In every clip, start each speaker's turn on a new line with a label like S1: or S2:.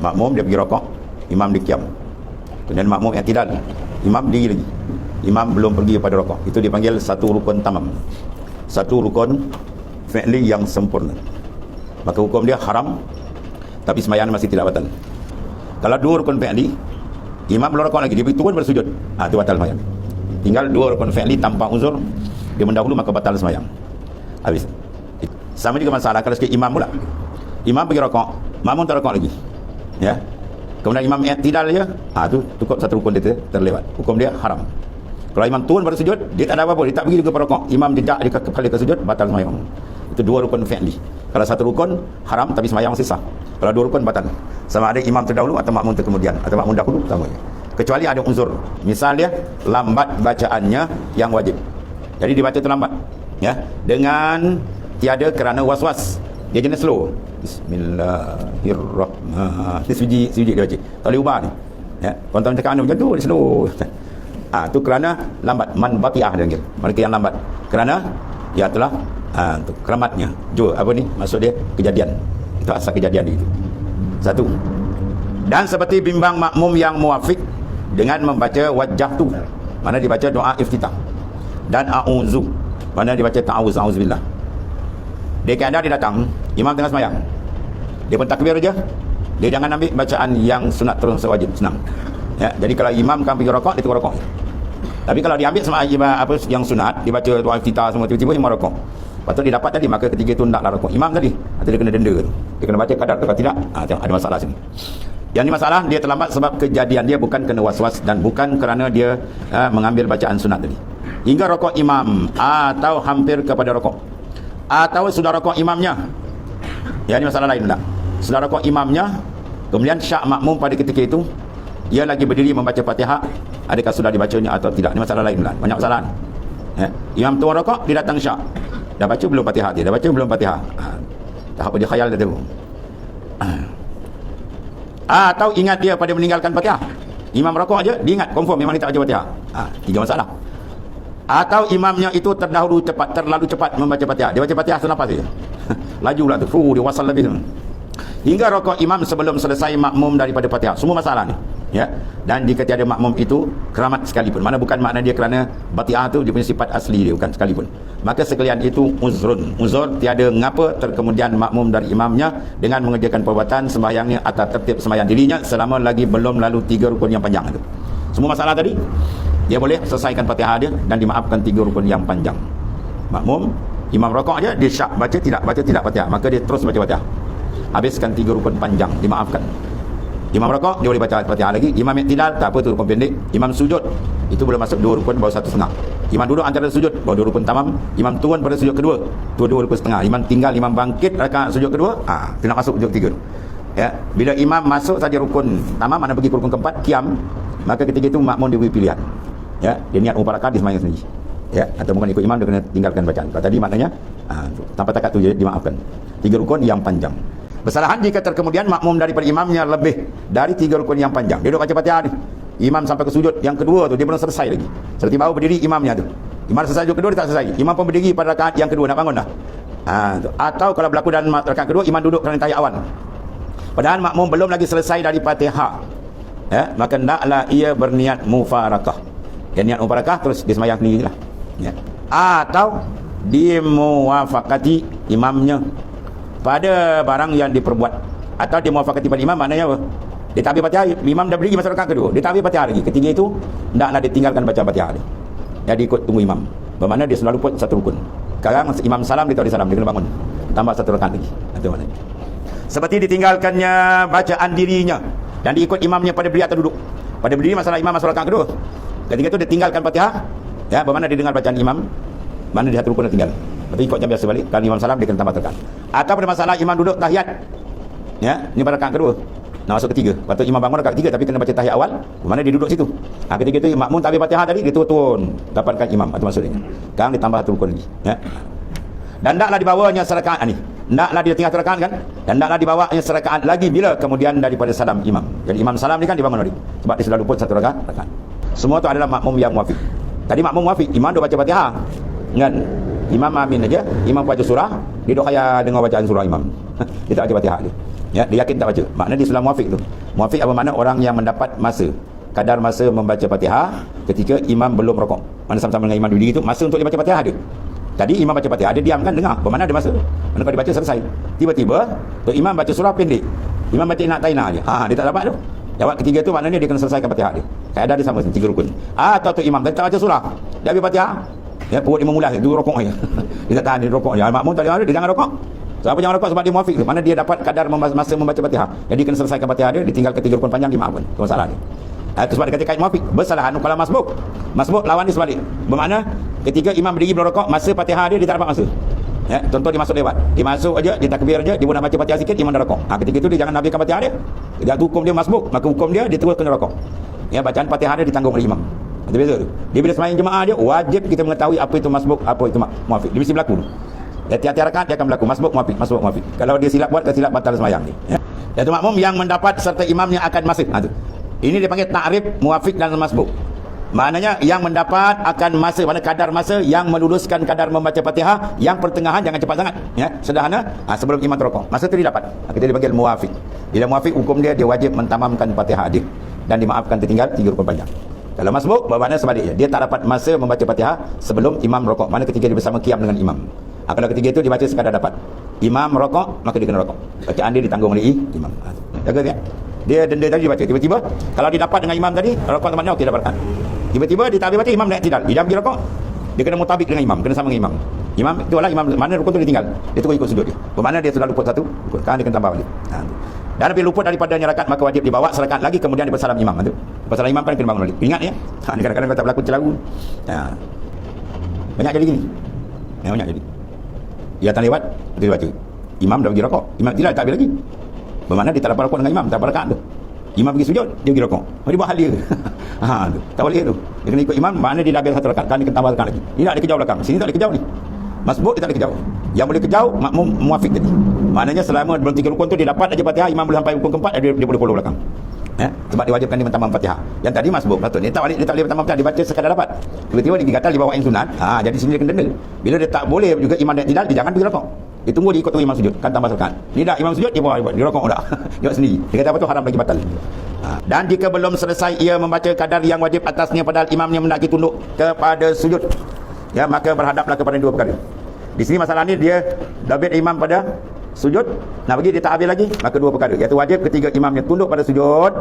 S1: makmum dia pergi rokok, imam dikiam. Kemudian makmum i'tidal, imam diri lagi. Imam belum pergi pada rokok. Itu dipanggil satu rukun tamam. Satu rukun fi'li yang sempurna. Maka hukum dia haram, tapi sembahyang masih tidak batal. Kalau dua rukun fi'li, imam belum rokok lagi, dia turun bersujud, itu batal sembahyang. Tinggal dua rukun fi'li tanpa uzur, dia mendahulu, maka batal sembahyang. Habis. Sama juga masalah kalau sikit imam pula. Imam pergi rokok, makmum tak rokok lagi. Ya. Kemudian imam i'tidal je, tu cukup satu rukun dia terlewat. Hukum dia haram. Kalau imam turun pada sujud, dia tak ada apa-apa, dia tak pergi juga pada rokok. Imam jejak dia kembali ke sujud, batal sembahyang. Itu dua rukun fi'li. Kalau satu rukun haram tapi sembahyang masih sah. Kalau dua rukun batal. Sama ada imam terdahulu atau makmum terkemudian, atau makmum dahulu sama je. Kecuali ada uzur. Misal dia lambat bacaannya yang wajib. Jadi dibaca terlambat. Ya, dengan tiada kerana was-was. Dia jenis slow. Bismillahirrahmanirrahim. Ini sebiji dia baca. Tak boleh ubah ni. Ya, tuan-tuan cakap macam tu, dia slow. Tu kerana lambat. Man bati'ah dia panggil. Mereka yang lambat. Kerana ia telah tu keramatnya. Maksud dia kejadian. Itu asal kejadian itu. Satu. Dan seperti bimbang makmum yang muafiq dengan membaca wajah tu. Mana dibaca doa iftitah. Dan a'udzu. Mana dibaca ta'awuz, a'udzubillah. Dia keadaan dia datang, imam tengah sembahyang. Dia pun takbir aja. Dia jangan ambil bacaan yang sunat terus sewajib, senang. Ya, jadi kalau imam kan pergi rokok, dia tunggu rokok. Tapi kalau dia ambil sama apa yang sunat, dia baca doa iftitah semua, tiba-tiba imam rokok. Patut dia dapat tadi, maka ketiga itu hendaklah rokok. Imam tadi, atau dia kena denda tu. Dia kena baca kadar tu, kalau tidak, ada masalah sini. Yang ini masalah, dia terlambat sebab kejadian dia bukan kena was-was dan bukan kerana dia mengambil bacaan sunat tadi. Hingga rokok imam atau hampir kepada rokok. Atau sudah rokok imamnya. Ya, ini masalah lain tak? Sudah rokok imamnya, kemudian syak makmum pada ketika itu, ia lagi berdiri membaca Fatihah, adakah sudah dibacanya atau tidak? Ini masalah lain lah. Banyak masalah. Ya. Imam tuan rokok, dia datang syak. Dah baca belum Fatihah dia? Dah baca belum Fatihah? Tahap dia khayal dia tu. Atau ingat dia pada meninggalkan Fatihah. Imam rokok aja, dia ingat confirm memang dia tak baca Fatihah. Tiga masalah. Atau imamnya itu terlalu cepat membaca Fatihah. Dia baca Fatihah senafas saja. Laju pula tu. Dia wasal lebih tu. Hingga rokok imam sebelum selesai makmum daripada Fatihah. Semua masalah ni. Ya. Dan jika tiada makmum itu keramat sekalipun. Mana bukan makna dia kerana Fatihah tu dia punya sifat asli dia, bukan sekalipun. Maka sekalian itu uzrun. Uzur tiada ngapa terkemudian makmum dari imamnya dengan mengerjakan perbuatan sembahyangnya atau tertib sembahyang dirinya selama lagi belum lalu tiga rukun yang panjang itu. Semua masalah tadi dia boleh selesaikan Fatihah dia dan dimaafkan tiga rukun yang panjang. Makmum, imam rokok aja dia syak baca tidak Fatihah, maka dia terus baca Fatihah. Habiskan tiga rukun panjang, dimaafkan. Imam rokok dia boleh baca Fatihah lagi. Imam i'tidal tak apa tu rukun pendek. Imam sujud itu boleh masuk dua rukun baru satu setengah. Imam duduk antara sujud baru dua rukun tamam. Imam turun pada sujud kedua, dua rukun setengah. Imam tinggal, imam bangkit rakaat sujud kedua, dia nak masuk sujud ketiga. Ya, bila imam masuk saja rukun tamam, mana pergi ke rukun keempat, kiam, maka ketika itu makmum diberi pilihan. Ya, dia niat mubarakah di sembahyang sendiri. Ya, atau bukan ikut imam, dia kena tinggalkan bacaan. Kalau tadi maknanya tanpa takat tu dimaafkan. Tiga rukun yang panjang. Kesalahan jika terkemudian makmum daripada imamnya lebih dari tiga rukun yang panjang. Dia duduk baca Fatihah ni. Imam sampai ke sujud yang kedua tu dia belum selesai lagi. Seperti baru berdiri imamnya tu. Imam selesai sujud kedua dia tak selesai. Imam pun berdiri pada rakaat yang kedua nak bangun dah. Atau kalau berlaku dalam rakaat kedua imam duduk kerana tahiyat awal. Padahal makmum belum lagi selesai dari Fatihah. Ya, maka hendaklah ia berniat mufarakah. Dia niat mufarakah terus dia sembahyang sendirilah. Ya. Atau dia muwafaqati imamnya pada barang yang diperbuat, atau dia muwafaqati pada imam maknanya apa? Dia tak habis Fatihah, imam dah berdiri masa rakaat kedua, dia tak habis Fatihah lagi. Ketiga itu hendaklah dia tinggalkan baca Fatihah dia. Jadi ikut tunggu imam. Bermakna dia selalu pun satu rukun. Sekarang imam salam dia tak ada salam, dia kena bangun. Tambah satu rakaat lagi. Itu maknanya. Seperti ditinggalkannya bacaan dirinya dan diikut imamnya pada berdiri atau duduk. Pada berdiri masalah imam masa rakaat kedua. Ketika itu dia tinggalkan Fatihah, ya, bermakna dia dengar bacaan imam, mana dia satu rukun dia tinggal. Berarti ikut jam biasa balik. Kalau imam salam dia kena tambah rakaat. Atau pada masalah imam duduk tahiyat. Ya, ini pada rakaat kedua. Nak masuk ketiga. Patut imam bangun rakaat ketiga tapi kena baca tahiyat awal, bermakna dia duduk situ. Ketika itu makmum tak habis Fatihah tadi, dia turun dapatkan imam, itu maksudnya. Sekarang ditambah satu rukun lagi, ya. Dan hendaklah dibawanya serakaat ni. Hendaklah dia tinggal serakaat kan? Dan hendaklah dibawanya serakaat lagi bila kemudian daripada salam imam. Jadi imam salam ni kan dibangun lagi. Sebab dia selalu pun satu rakaat. Semua tu adalah makmum yang muafiq. Tadi makmum muafiq, imam dah baca Fatihah. Kan? Imam amin aja, imam baca surah, dia duk khayal dengar bacaan surah imam. Dia tak baca Fatihah dia. Ya, dia yakin tak baca. Maknanya di Islam muafiq tu. Muafiq apa makna? Orang yang mendapat masa, kadar masa membaca Fatihah ketika imam belum rokok. Mana sama-sama dengan imam berdiri tu, masa untuk dia baca Fatihah ada. Tadi imam baca Fatihah, dia diam kan, dengar. Bermakna ada masa. Mana kalau dia baca selesai. Tiba-tiba tu imam baca surah pendek. Imam baca Inna Taina je. Dia tak dapat tu. Jawab ketiga tu maknanya dia kena selesaikan Fatihah dia. Kaedah dia sama, 3 rukun. Atau tu imam dia tak baca surah, dia habis Fatihah, ya, perut dia mengulas, dia rokok je. Dia tak tahan, dia rokok je. Makmum tak ada, dia jangan rokok. Sebab apa jangan rokok? Sebab dia muafiq tu. Mana dia dapat kadar masa membaca Fatihah. Jadi kena selesaikan Fatihah dia, ditinggal ketiga rukun panjang, dimaafkan. Itu masalah dia. Itu sebab dia kata kait muafiq. Bersalahan kalau masbuk. Masbuk lawan dia sebalik. Bermakna ketika imam berdiri belum rokok, masa Fatihah dia tak dapat masa. Ya, contoh dia masuk lewat. Dia masuk aja, dia takbir aja, dia nak baca Fatihah sikit, imam dah rokok. Ketika itu dia jangan habiskan Fatihah dia. Dia hukum dia masbuk, maka hukum dia terus kena rokok. Ya, bacaan Fatihah dia ditanggung oleh imam. Itu beza tu. Dia bila sembahyang jemaah dia, wajib kita mengetahui apa itu masbuk, apa itu muafiq. Dia mesti berlaku tu. Tiap-tiap rakaat dia akan berlaku masbuk muafiq, masbuk muafiq. Kalau dia silap buat, silap batal sembahyang dia. Ya. Iaitu makmum yang mendapat serta imamnya akan masuk. Tu. Ini dia panggil ta'rif muafiq dan masbuk. Maknanya yang mendapat akan masa, mana kadar masa yang meluluskan kadar membaca Fatihah, yang pertengahan jangan cepat sangat, ya, sederhana, sebelum imam terrokok. Masa tu dia dapat. Kita dipanggil muafiq. Bila muafiq, hukum dia wajib mentamamkan Fatihah dia dan dimaafkan tertinggal 3 rukun panjang. Kalau masbuk, bermakna sebaliknya, dia tak dapat masa membaca Fatihah sebelum imam rokok. Mana ketika dia bersama qiyam dengan imam. Kalau ketiga itu dia baca sekadar dapat. Imam rokok, maka dia kena rokok. Bacaan dia ditanggung oleh imam. Jaga dia. Dia denda tadi dibaca. Tiba-tiba kalau dia dapat dengan imam tadi, rokok temannya okey, dapatkan. Tiba-tiba dia tak habis baca, imam naik tidak. Dia pergi rokok, dia kena mutabik dengan imam, kena sama dengan imam. Imam itulah imam, mana rukun tu dia tinggal, dia terus ikut sudut dia. Bermakna dia sudah luput satu rukun, kan dia kena tambah balik. Dan bila luput daripadanya rakaat, maka wajib dibawa serakaat lagi, kemudian dia bersalam imam. Bersalam imam kan kena bangun balik. Ingat ya, kadang-kadang kau tak berlaku celaru. Banyak jadi gini. Banyak jadi. Dia datang lewat, dia baca. Imam dah pergi rokok, imam tidak, tak habis lagi. Bermakna dia tak dapat rokok dengan imam, tak dapat rakaat tu. Imam pergi sujud, dia pergi rokok. Dia buat hal dia. Tu. Tak boleh tu. Dia kena ikut imam, maknanya dia dah habis satu rakaat, kan dia kena tambah rakaat lagi. Ini tak boleh kejauh belakang. Sini tak boleh kejauh ni. Masbuk dia tak boleh kejauh. Yang boleh kejauh, makmum muafiq tadi. Maknanya selama belum 3 rukun tu dia dapat aja Fatihah, imam boleh sampai rukun keempat, dia boleh follow belakang. Sebab diwajibkan dia mentamam Fatihah. Yang tadi masbuk patut. Dia tak boleh mentamam Fatihah, dia baca sekadar dapat. Tiba-tiba dia gatal, dia bawa yang sunat. Jadi sini dia kena denda. Bila dia tak boleh juga imam dan tidak, dia jangan pergi rokok. Dia tunggu, dia ikut tunggu imam sujud, kan tambah rakaat. Ni dah imam sujud, dia rokok dah. Dia buat sendiri. Dia kata apa tu haram lagi batal. Dan jika belum selesai ia membaca kadar yang wajib atasnya padahal imamnya mendaki tunduk kepada sujud, ya, maka berhadaplah kepada 2 perkara. Di sini masalah ni dia dabit imam pada sujud, nak bagi dia tak habis lagi, maka 2 perkara, iaitu wajib ketika imamnya tunduk pada sujud,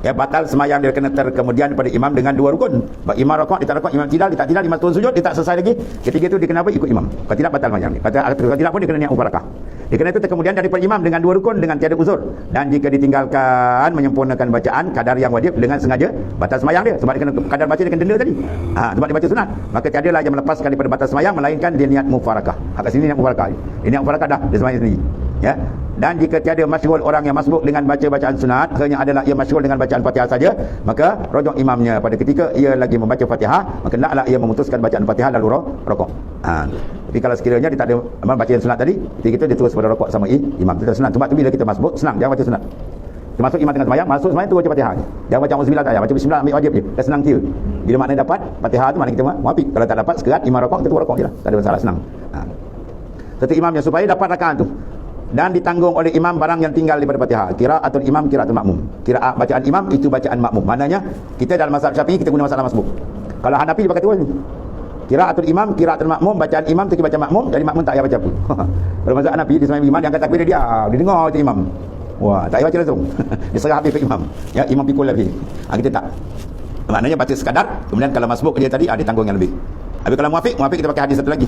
S1: ya, batal semayang dia kena kemudian pada imam dengan 2 rukun. Imam rokok, dia tak rokok, imam tidak, dia tak tidak, imam turun sujud, dia tak selesai lagi, ketiga itu dia kena apa? Ikut imam. Kalau tidak batal semayang dia. Kalau tidak pun dia kena niat mubarakah. Dia kena itu kemudian daripada imam dengan 2 rukun dengan tiada uzur, dan jika ditinggalkan menyempurnakan bacaan kadar yang wajib dengan sengaja, batal semayang dia. Sebab dia kena kadar baca, dia kena denda tadi. Sebab dia baca sunat, maka tiadalah yang melepaskan daripada batal semayang melainkan dia niat mubarakah. Kat sini niat mubarakah. Dia niat mubarakah dah, dia semayang sendiri. Ya. Dan jika tiada masyghul orang yang masbuk dengan baca bacaan sunat, hanya adalah ia masyghul dengan bacaan Fatihah saja, maka rojok imamnya pada ketika ia lagi membaca Fatihah, maka hendaklah ia memutuskan bacaan Fatihah lalu rokok. Tapi kalau sekiranya dia tak ada bacaan sunat tadi, ketika itu dia terus pada rokok sama imam. Itu sunat. Cuma tu bila kita masbuk, senang jangan baca sunat. Termasuk imam tengah sembahyang, masuk sembahyang tu baca Fatihah. Jangan baca auzubillah tak payah, baca bismillah ambil wajib je. Dah senang kira. Bila makna dapat Fatihah tu makna kita muafiq. Kalau tak dapat sekerat imam rokok, kita rokok jelah. Tak ada masalah, senang. Satu imamnya supaya dapat rakaat tu. Dan ditanggung oleh imam barang yang tinggal daripada Fatihah. Qiraatul imam, qiraatul makmum. Qiraat bacaan imam itu bacaan makmum. Maknanya kita dalam mazhab Syafi'i kita guna masalah masbuk. Kalau Hanafi dia pakai tu ni. Qiraatul imam, qiraatul makmum, bacaan imam tu baca makmum, jadi makmum tak payah baca apa. Kalau mazhab Hanafi dia sembahyang imam, dia angkat takbir dia dengar itu imam. Wah, tak payah baca langsung. Dia serah habis ke imam. Ya, imam pikul lebih. Kita tak. Maknanya baca sekadar, kemudian kalau masbuk dia tadi ada tanggung yang lebih. Habis kalau muafiq kita pakai hadis satu lagi.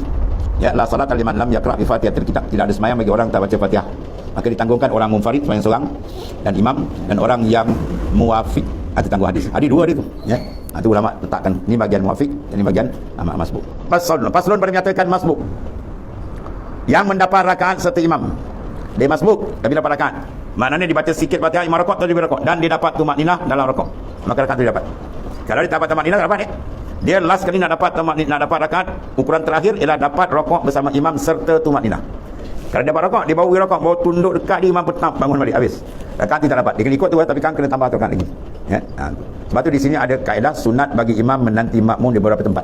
S1: Ya, la salat liman lam yaqra bi Fatihatil kitab. Tidak ada sembahyang bagi orang tak baca Fatihah. Maka ditanggungkan orang munfarid sembahyang seorang dan imam dan orang yang muafiq. Ada tanggung hadis. Ada 2 dia tu, ya. Itu ulama letakkan ni bagian muafiq, ini bagian masbuk. Paslon pada menyatakan masbuk yang mendapat rakaat serta imam. Dia masbuk tapi dapat rakaat. Maknanya dibaca sikit Fatihah, imam rakaat atau dia rakaat dan dia dapat tumakninah dalam rakaat. Maka rakaat tu dia dapat. Kalau dia dapat tumakninah tak dapat dia last kali nak dapat rakaat, ukuran terakhir ialah dapat rokok bersama imam serta tumakninah. Kalau dapat rokok, dia bawa rokok, bawa tunduk dekat dia, imam petang bangun balik habis. Rakaat tidak dapat. Dia kena ikut tu tapi kan kena tambah rakaat lagi. Ya. Sebab tu di sini ada kaedah sunat bagi imam menanti makmum di beberapa tempat.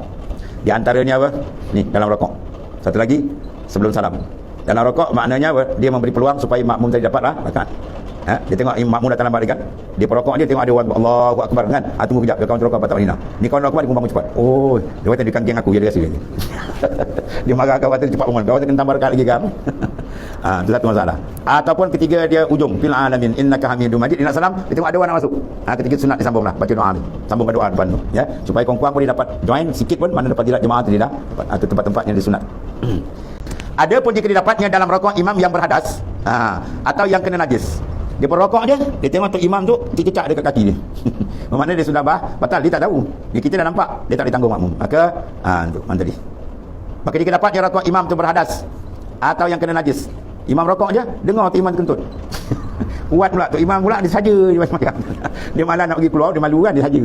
S1: Di antaranya apa? Ni dalam rokok. Satu lagi sebelum salam. Dalam rokok maknanya apa? Dia memberi peluang supaya makmum tadi dapat rakaat. Dia tengok makmum datang lambat kan, dia perokok dia tengok ada orang Allahu akbar kan, tunggu kejap, dia kawan rokok patah Madinah ni, kawan rokok dia bangun cepat. Oh, dia kata dia kangking aku, dia rasa ni. Dia marah kawan tu cepat bangun, kawan tu kena tambah rakaat lagi kan. Itu satu masalah. Ataupun ketiga dia ujung fil alamin innaka hamidum majid, dia nak salam, dia tengok ada orang nak masuk. Ketiga sunat disambunglah, baca doa ni, sambung doa depan tu ya, supaya kurang-kurang boleh dapat join sikit pun, mana dapat dilat jemaah tu dia dah atau tempat-tempat yang disunat. Ada pun jika didapatnya dalam rokok imam yang berhadas atau yang kena najis. Dia berrokok dia tengok tu imam tu cicak dekat kaki dia. Bermakna dia sudah batal, dia tak tahu. Kita dah nampak, dia tak ditanggung makmum. Maka tu mana tadi. Maka jika dapatnya rokok imam tu berhadas atau yang kena najis. Imam rokok je, dengar tu imam kentut. Kuat pula tu imam pula dia saja dia macam dia malah nak pergi keluar, dia malu kan, dia saja.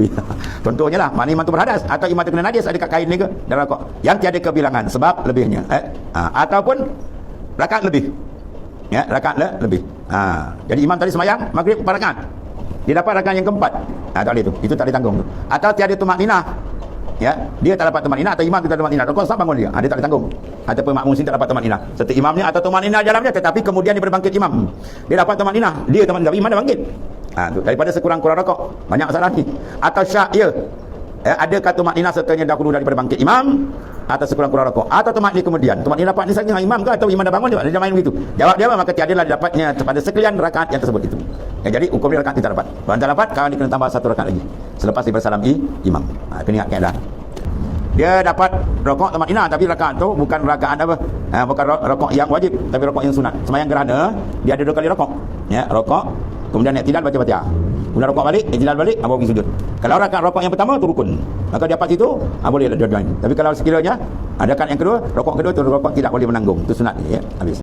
S1: Contohnya lah, mana imam tu berhadas atau imam tu kena najis, ada kat kain ni ke dalam rokok yang tiada kebilangan sebab lebihnya ataupun rakaat lebih. Ya, rakaat lebih. Jadi imam tadi sembahyang maghrib 4 rakaat. Dia dapat rakaat yang keempat. Tak boleh tu. Itu tak ditanggung tu. Atau tiada tumakninah. Ya, dia tak dapat tumakninah atau imam tu tak ada tumakninah. Rakaat sah bangun dia. Dia tak ditanggung. Ataupun makmum sini tak dapat tumakninah. Serta imamnya atau tumakninah dalamnya, tetapi kemudian daripada bangkit imam. Dia dapat tumakninah. Dia tumakninah, imam dah bangkit. Tu daripada sekurang-kurang rakaat. Banyak masalah ni. Atau syak ya. Adakah tumakninah sertanya dahulu daripada bangkit imam atau sekurang-kurang rakaat atau tumakninah kemudian. Tumakninah dapat ni saja imam ke atau imam dah bangun dia main begitu. Jawab dia maka tiadalah dapatnya pada sekalian rakaat yang tersebut itu. Jadi hukum dia rakaat tidak dapat. Kalau tak dapat, kawan dia kena tambah 1 rakaat lagi selepas daripada salam imam. Kena ingat kaedah. Dia dapat rakaat tumakninah tapi rakaat tu bukan rakaat apa? Bukan rakaat yang wajib tapi rakaat yang sunat. Sembahyang gerhana dia ada 2 kali rakaat. Ya, rakaat kemudian i'tidal baca Fatihah. Kemudian rakaat balik, i'tidal balik, baru pergi sujud. Kalau rakaat yang pertama tu rukun, maka dia dapat situ, boleh join. Tapi kalau sekiranya ada rakaat yang kedua, rakaat kedua tu rakaat tidak boleh menanggung. Itu sunat ya, habis.